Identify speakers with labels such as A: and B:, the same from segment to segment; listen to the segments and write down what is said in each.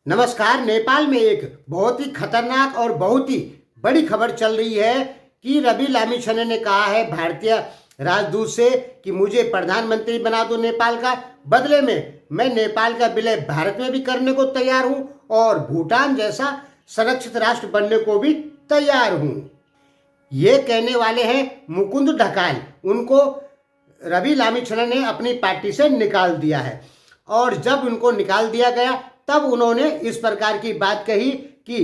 A: नमस्कार। नेपाल में एक बहुत ही खतरनाक और बहुत ही बड़ी खबर चल रही है कि रवि लामिछाने ने कहा है भारतीय राजदूत से कि मुझे प्रधानमंत्री बना दो नेपाल का। बदले में मैं नेपाल का विलय भारत में भी करने को तैयार हूं और भूटान जैसा संरक्षित राष्ट्र बनने को भी तैयार हूं। ये कहने वाले हैं मुकुंद ढकाल। उनको रवि लामिछाने ने अपनी पार्टी से निकाल दिया है और जब उनको निकाल दिया गया तब उन्होंने इस प्रकार की बात कही कि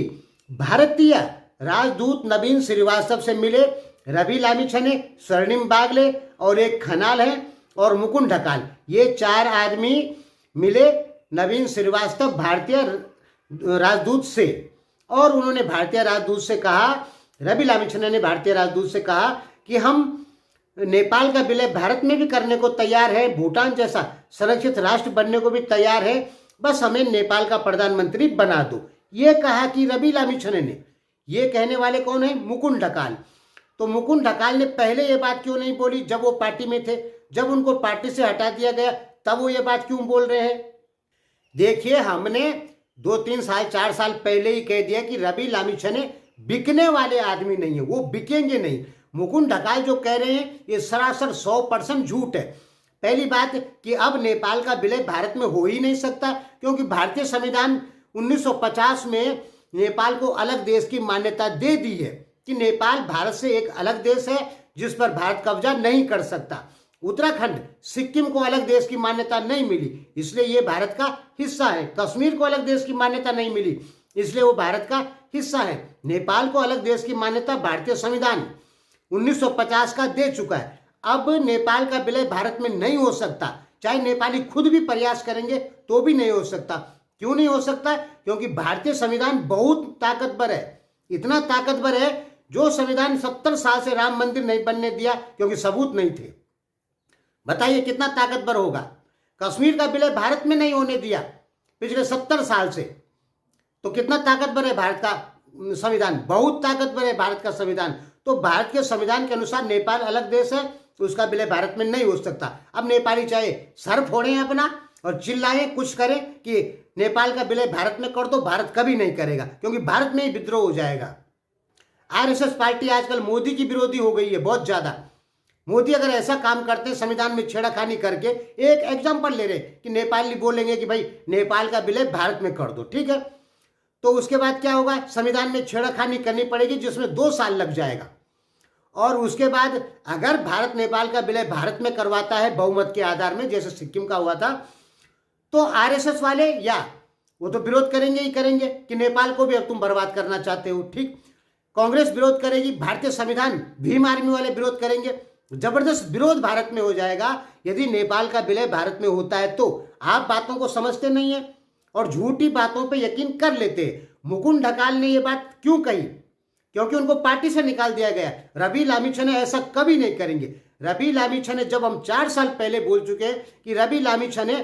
A: भारतीय राजदूत नवीन श्रीवास्तव से मिले रवि लामिछाने, स्वर्णिम बागले और एक खनाल है और मुकुंद ढकाल, ये 4 आदमी मिले नवीन श्रीवास्तव भारतीय राजदूत से। और उन्होंने भारतीय राजदूत से कहा, रवि लामिछाने ने भारतीय राजदूत से कहा कि हम नेपाल का विलय भारत में भी करने को तैयार है, भूटान जैसा संरक्षित राष्ट्र बनने को भी तैयार है, बस हमें नेपाल का प्रधानमंत्री बना दो। ये कहा कि रवि लामिछाने ने। ये कहने वाले कौन है? मुकुंद ढकाल। तो मुकुंद ढकाल ने पहले ये बात क्यों नहीं बोली जब वो पार्टी में थे? जब उनको पार्टी से हटा दिया गया तब वो ये बात क्यों बोल रहे हैं? देखिए, हमने 2-3 साल 4 साल पहले ही कह दिया कि रवि लामिछाने बिकने वाले आदमी नहीं है, वो बिकेंगे नहीं। मुकुंद ढकाल जो कह रहे हैं ये सरासर 100% झूठ है। पहली बात कि अब नेपाल का विलय भारत में हो ही नहीं सकता, क्योंकि भारतीय संविधान 1950 में नेपाल को अलग देश की मान्यता दे दी है कि नेपाल भारत से एक अलग देश है जिस पर भारत कब्जा नहीं कर सकता। उत्तराखंड, सिक्किम को अलग देश की मान्यता नहीं मिली, इसलिए ये भारत का हिस्सा है। कश्मीर को अलग देश की मान्यता नहीं मिली, इसलिए वो भारत का हिस्सा है। नेपाल को अलग देश की मान्यता भारतीय संविधान 1950 का दे चुका है। अब नेपाल का विलय भारत में नहीं हो सकता, चाहे नेपाली खुद भी प्रयास करेंगे तो भी नहीं हो सकता। क्यों नहीं हो सकता? क्योंकि भारतीय संविधान बहुत ताकतवर है। इतना ताकतवर है जो संविधान 70 साल से राम मंदिर नहीं बनने दिया क्योंकि सबूत नहीं थे। बताइए कितना ताकतवर होगा। कश्मीर का विलय भारत में नहीं होने दिया पिछले 70 साल से, तो कितना ताकतवर है भारत का संविधान? बहुत ताकतवर है भारत का संविधान। तो भारत के संविधान के अनुसार नेपाल अलग देश है तो उसका विलय भारत में नहीं हो सकता। अब नेपाली चाहे सर फोड़ें अपना और चिल्लाएं, कुछ करें कि नेपाल का विलय भारत में कर दो, भारत कभी नहीं करेगा, क्योंकि भारत में ही विद्रोह हो जाएगा। आरएसएस पार्टी आजकल मोदी की विरोधी हो गई है बहुत ज्यादा। मोदी अगर ऐसा काम करते हैं संविधान में छेड़खानी करके, एक एग्जाम्पल ले रहे कि नेपाली बोलेंगे कि भाई नेपाल का विलय भारत में कर दो, ठीक है, तो उसके बाद क्या होगा? संविधान में छेड़खानी करनी पड़ेगी जिसमें 2 साल लग जाएगा। और उसके बाद अगर भारत नेपाल का विलय भारत में करवाता है बहुमत के आधार में, जैसे सिक्किम का हुआ था, तो आरएसएस वाले या वो तो विरोध करेंगे ही करेंगे कि नेपाल को भी अब तुम बर्बाद करना चाहते हो, ठीक। कांग्रेस विरोध करेगी, भारतीय संविधान, भीम आर्मी वाले विरोध करेंगे। जबरदस्त विरोध भारत में हो जाएगा यदि नेपाल का विलय भारत में होता है तो। आप बातों को समझते नहीं है और झूठी बातों पे यकीन कर लेते हैं। मुकुंद ढकाल ने ये बात क्यों कही? क्योंकि उनको पार्टी से निकाल दिया गया। रवि लामिछाने ऐसा कभी नहीं करेंगे। रवि लामिछाने, जब हम 4 साल पहले बोल चुके हैं कि रवि लामिछाने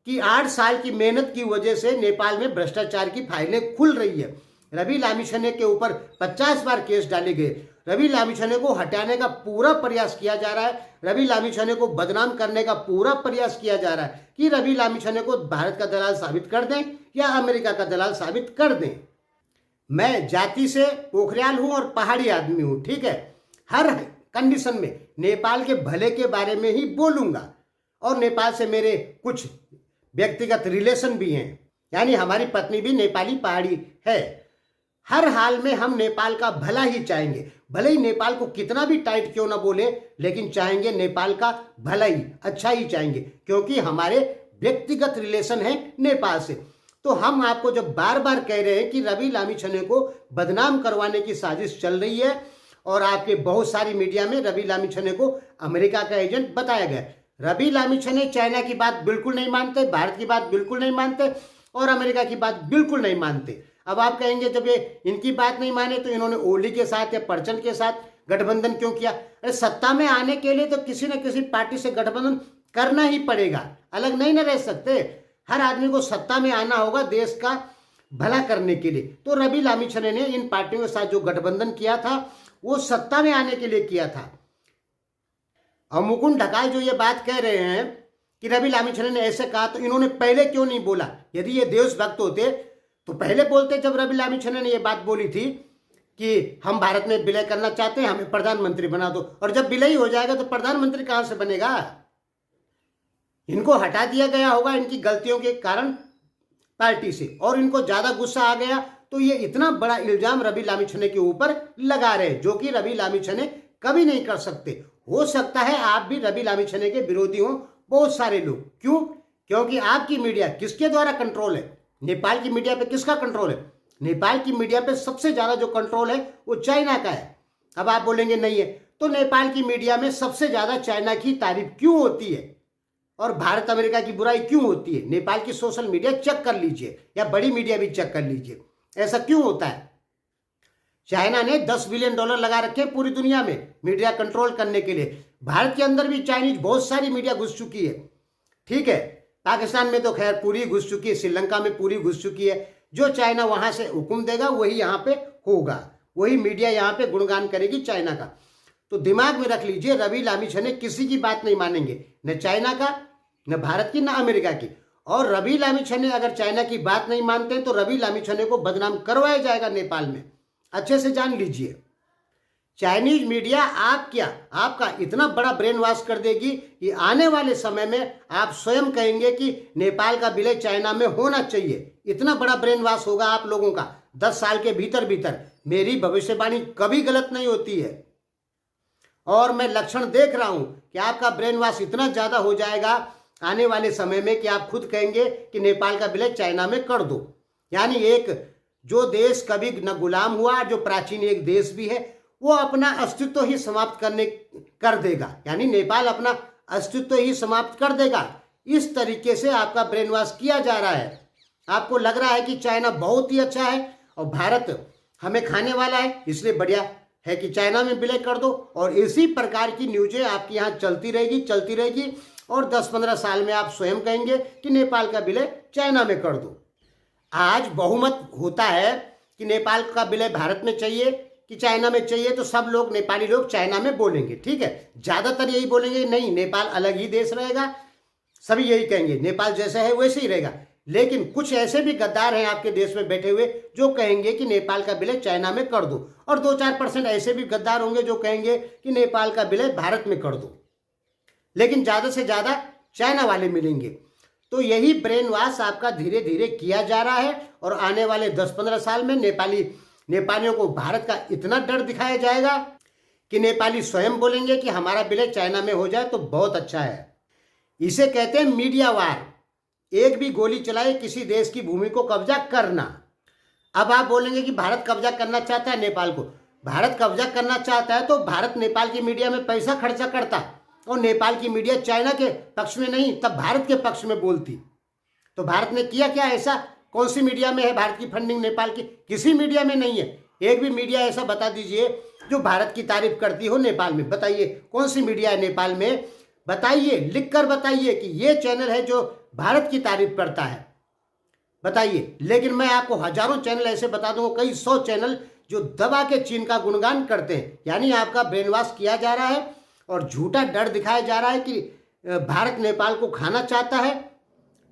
A: की 8 साल की मेहनत की वजह से नेपाल में भ्रष्टाचार की फाइलें खुल रही है। रवि लामिछाने के ऊपर 50 बार केस डाले गए। रवि लामिछाने को हटाने का पूरा प्रयास किया जा रहा है। रवि लामिछाने को बदनाम करने का पूरा प्रयास किया जा रहा है कि रवि लामिछाने को भारत का दलाल साबित कर दें या अमेरिका का दलाल साबित कर दें। मैं जाति से पोखरियाल हूं और पहाड़ी आदमी हूं, ठीक है। हर कंडीशन में नेपाल के भले के बारे में ही बोलूंगा और नेपाल से मेरे कुछ व्यक्तिगत रिलेशन भी हैं, यानी हमारी पत्नी भी नेपाली पहाड़ी है। हर हाल में हम नेपाल का भला ही चाहेंगे, भले ही नेपाल को कितना भी टाइट क्यों ना बोले, लेकिन चाहेंगे नेपाल का भला ही, अच्छा ही चाहेंगे, क्योंकि हमारे व्यक्तिगत रिलेशन है नेपाल से। तो हम आपको जब बार बार कह रहे हैं कि रवि लामिछाने को बदनाम करवाने की साजिश चल रही है और आपके बहुत सारी मीडिया में रवि लामिछाने को अमेरिका का एजेंट बताया गया। रवि लामिछाने चाइना की बात बिल्कुल नहीं मानते, भारत की बात बिल्कुल नहीं मानते और अमेरिका की बात बिल्कुल नहीं मानते। अब आप कहेंगे जब ये इनकी बात नहीं माने तो इन्होंने ओली के साथ या परचन के साथ गठबंधन क्यों किया? अरे सत्ता में आने के लिए तो किसी न किसी पार्टी से गठबंधन करना ही पड़ेगा, अलग नहीं न रह सकते। हर आदमी को सत्ता में आना होगा देश का भला करने के लिए। तो रवि लामिछाने ने इन पार्टियों के साथ जो गठबंधन किया था वो सत्ता में आने के लिए किया था। और मुकुंद ढकाल जो ये बात कह रहे हैं कि रवि लामिछाने ने ऐसे कहा, तो इन्होंने पहले क्यों नहीं बोला? यदि ये देशभक्त होते तो पहले बोलते जब रवि लामिछाने ने ये बात बोली थी कि हम भारत में विलय करना चाहते हैं, हमें प्रधानमंत्री बना दो, और जब विलय हो जाएगा तो प्रधानमंत्री कहां से बनेगा? इनको हटा दिया गया होगा इनकी गलतियों के कारण पार्टी से, और इनको ज्यादा गुस्सा आ गया तो ये इतना बड़ा इल्जाम रवि लामिछाने के ऊपर लगा रहे, जो कि रवि लामिछाने कभी नहीं कर सकते। हो सकता है आप भी रवि लामिछाने के विरोधी हो, बहुत सारे लोग। क्यों? क्योंकि आपकी मीडिया किसके द्वारा कंट्रोल है? नेपाल की मीडिया पे किसका कंट्रोल है? नेपाल की मीडिया पे सबसे ज्यादा जो कंट्रोल है वो चाइना का है। अब आप बोलेंगे नहीं है, तो नेपाल की मीडिया में सबसे ज्यादा चाइना की तारीफ क्यों होती है और भारत अमेरिका की बुराई क्यों होती है? नेपाल की सोशल मीडिया चेक कर लीजिए, या बड़ी मीडिया भी चेक कर लीजिए, ऐसा क्यों होता है? चाइना ने $10 बिलियन लगा रखे पूरी दुनिया में मीडिया कंट्रोल करने के लिए। भारत के अंदर भी चाइनीज बहुत सारी मीडिया घुस चुकी है, ठीक है। पाकिस्तान में तो खैर पूरी घुस चुकी है, श्रीलंका में पूरी घुस चुकी है। जो चाइना वहां से हुक्म देगा वही यहाँ पे होगा, वही मीडिया यहाँ पे गुणगान करेगी चाइना का। तो दिमाग में रख लीजिए, रवि लामिछाने किसी की बात नहीं मानेंगे, न चाइना का, न भारत की, न अमेरिका की। और रवि लामिछाने अगर चाइना की बात नहीं मानते हैं तो रवि लामिछाने को बदनाम करवाया जाएगा नेपाल में, अच्छे से जान लीजिए। चाइनीज मीडिया आपका इतना बड़ा ब्रेन वॉश कर देगी कि आने वाले समय में आप स्वयं कहेंगे कि नेपाल का विलय चाइना में होना चाहिए। इतना बड़ा ब्रेन वॉश होगा आप लोगों का 10 साल के भीतर भीतर। मेरी भविष्यवाणी कभी गलत नहीं होती है, और मैं लक्षण देख रहा हूं कि आपका ब्रेन वॉश इतना ज्यादा हो जाएगा आने वाले समय में कि आप खुद कहेंगे कि नेपाल का विलय चाइना में कर दो। यानी एक जो देश कभी न गुलाम हुआ, जो प्राचीन एक देश भी है, वो अपना अस्तित्व ही समाप्त कर देगा। यानी नेपाल अपना अस्तित्व ही समाप्त कर देगा। इस तरीके से आपका ब्रेन वॉश किया जा रहा है। आपको लग रहा है कि चाइना बहुत ही अच्छा है और भारत हमें खाने वाला है, इसलिए बढ़िया है कि चाइना में विलय कर दो। और इसी प्रकार की न्यूज़ें आपके यहाँ चलती रहेगी, और 10-15 साल में आप स्वयं कहेंगे कि नेपाल का विलय चाइना में कर दो। आज बहुमत होता है कि नेपाल का विलय भारत में चाहिए कि चाइना में चाहिए, तो सब लोग, नेपाली लोग चाइना में बोलेंगे, ठीक है। ज्यादातर यही बोलेंगे नहीं, नेपाल अलग ही देश रहेगा, सभी यही कहेंगे नेपाल जैसा है वैसे ही रहेगा। लेकिन कुछ ऐसे भी गद्दार हैं आपके देश में बैठे हुए जो कहेंगे कि नेपाल का विलय चाइना में कर दो, और 2-4% ऐसे भी गद्दार होंगे जो कहेंगे कि नेपाल का विलय भारत में कर दो। लेकिन ज्यादा से ज्यादा चाइना वाले मिलेंगे। तो यही ब्रेन वॉश आपका धीरे धीरे किया जा रहा है, और आने वाले 10-15 साल में नेपालियों को भारत का इतना डर दिखाया जाएगा कि नेपाली स्वयं बोलेंगे कि हमारा विलय चाइना में हो जाए तो बहुत अच्छा है। इसे कहते हैं मीडिया वार, एक भी गोली चलाए किसी देश की भूमि को कब्जा करना। अब आप बोलेंगे कि भारत कब्जा करना चाहता है नेपाल को। भारत कब्जा करना चाहता है तो भारत नेपाल की मीडिया में पैसा खर्चा करता, और नेपाल की मीडिया चाइना के पक्ष में नहीं, तब भारत के पक्ष में बोलती। तो भारत ने किया क्या ऐसा? कौन सी मीडिया में है भारत की फंडिंग नेपाल की? किसी मीडिया में नहीं है। एक भी मीडिया ऐसा बता दीजिए जो भारत की तारीफ करती हो नेपाल में, बताइए कौन सी मीडिया है नेपाल में? बताइए, लिख कर बताइए कि ये चैनल है जो भारत की तारीफ करता है, बताइए। लेकिन मैं आपको हजारों चैनल ऐसे बता दूंगा, कई 100 चैनल जो दबा के चीन का गुणगान करते हैं। यानी आपका ब्रेन वॉश किया जा रहा है और झूठा डर दिखाया जा रहा है कि भारत नेपाल को खाना चाहता है,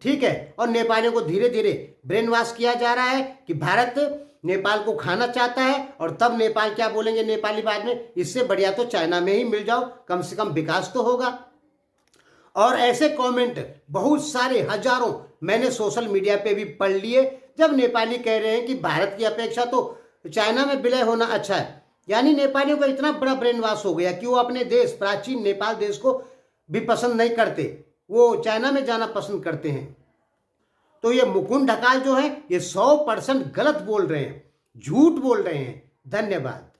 A: ठीक है। और नेपालियों को धीरे धीरे ब्रेन वॉश किया जा रहा है कि भारत नेपाल को खाना चाहता है, और तब नेपाल क्या बोलेंगे नेपाली बाद में, इससे बढ़िया तो चाइना में ही मिल जाओ, कम से कम विकास तो होगा। और ऐसे कमेंट बहुत सारे हजारों मैंने सोशल मीडिया पे भी पढ़ लिए, जब नेपाली कह रहे हैं कि भारत की अपेक्षा तो चाइना में विलय होना अच्छा है। यानी नेपालियों का इतना बड़ा ब्रेन वॉश हो गया कि वो अपने देश, प्राचीन नेपाल देश को भी पसंद नहीं करते, वो चाइना में जाना पसंद करते हैं। तो ये मुकुंद ढकाल जो है ये 100% गलत बोल रहे हैं, झूठ बोल रहे हैं। धन्यवाद।